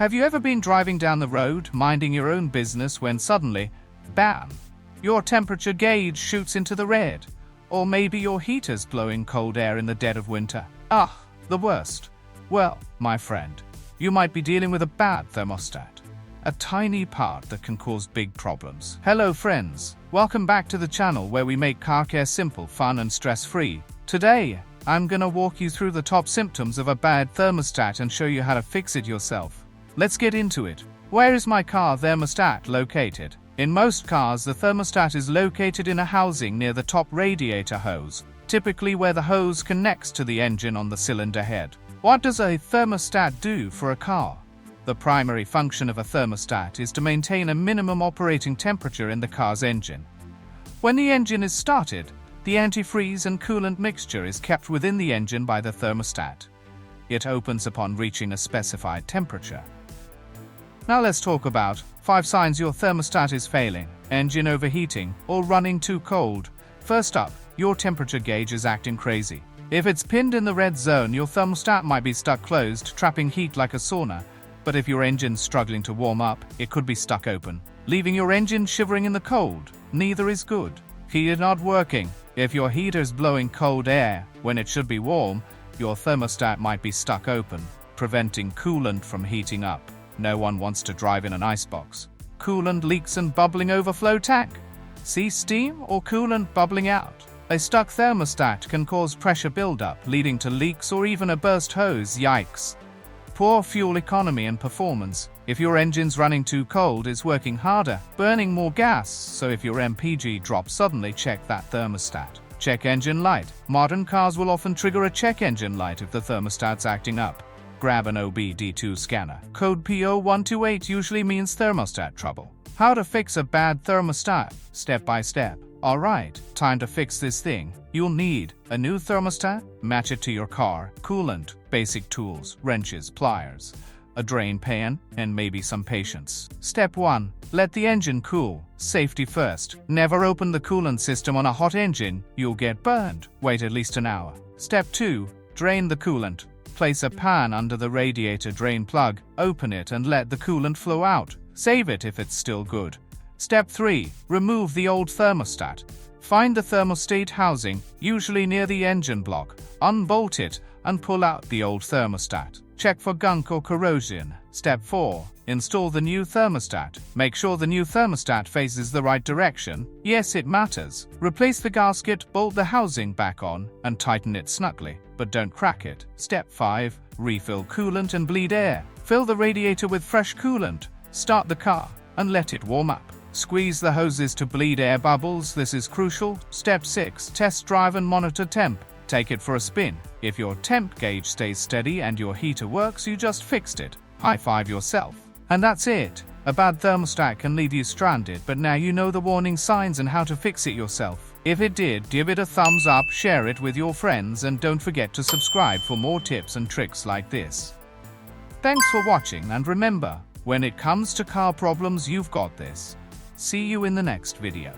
Have you ever been driving down the road, minding your own business, when suddenly, bam, your temperature gauge shoots into the red? Or maybe your heater's blowing cold air in the dead of winter? Ah, the worst. Well, my friend, you might be dealing with a bad thermostat, a tiny part that can cause big problems. Hello friends, welcome back to the channel where we make car care simple, fun and stress-free. Today, I'm gonna walk you through the top symptoms of a bad thermostat and show you how to fix it yourself. Let's get into it. Where is my car thermostat located? In most cars, the thermostat is located in a housing near the top radiator hose, typically where the hose connects to the engine on the cylinder head. What does a thermostat do for a car? The primary function of a thermostat is to maintain a minimum operating temperature in the car's engine. When the engine is started, the antifreeze and coolant mixture is kept within the engine by the thermostat. It opens upon reaching a specified temperature. Now let's talk about 5 signs your thermostat is failing: engine overheating or running too cold. First up, your temperature gauge is acting crazy. If it's pinned in the red zone, your thermostat might be stuck closed, trapping heat like a sauna. But if your engine's struggling to warm up, it could be stuck open, leaving your engine shivering in the cold. Neither is good. Heater not working. If your heater's blowing cold air when it should be warm, your thermostat might be stuck open, preventing coolant from heating up. No one wants to drive in an icebox. Coolant leaks and bubbling overflow tank. See steam or coolant bubbling out? A stuck thermostat can cause pressure buildup, leading to leaks or even a burst hose. Yikes. Poor fuel economy and performance. If your engine's running too cold, it's working harder, burning more gas, so if your MPG drops suddenly, check that thermostat. Check engine light. Modern cars will often trigger a check engine light if the thermostat's acting up. Grab an OBD2 scanner. Code P0128 usually means thermostat trouble. How to fix a bad thermostat, step by step. Alright, time to fix this thing. You'll need a new thermostat, match it to your car, coolant, basic tools, wrenches, pliers, a drain pan, and maybe some patience. Step 1. Let the engine cool. Safety first. Never open the coolant system on a hot engine, you'll get burned. Wait at least an hour. Step 2. Drain the coolant. Place a pan under the radiator drain plug, open it and let the coolant flow out. Save it if it's still good. Step 3. Remove the old thermostat. Find the thermostat housing, usually near the engine block. Unbolt it and pull out the old thermostat. Check for gunk or corrosion. Step 4. Install the new thermostat. Make sure the new thermostat faces the right direction. Yes, it matters. Replace the gasket, bolt the housing back on, and tighten it snugly, but don't crack it. Step 5. Refill coolant and bleed air. Fill the radiator with fresh coolant. Start the car and let it warm up. Squeeze the hoses to bleed air bubbles. This is crucial. Step 6. Test drive and monitor temp. Take it for a spin. If your temp gauge stays steady and your heater works, you just fixed it. High five yourself. And that's it. A bad thermostat can leave you stranded, but now you know the warning signs and how to fix it yourself. If it did, give it a thumbs up, share it with your friends, and don't forget to subscribe for more tips and tricks like this. Thanks for watching, and remember, when it comes to car problems, you've got this. See you in the next video.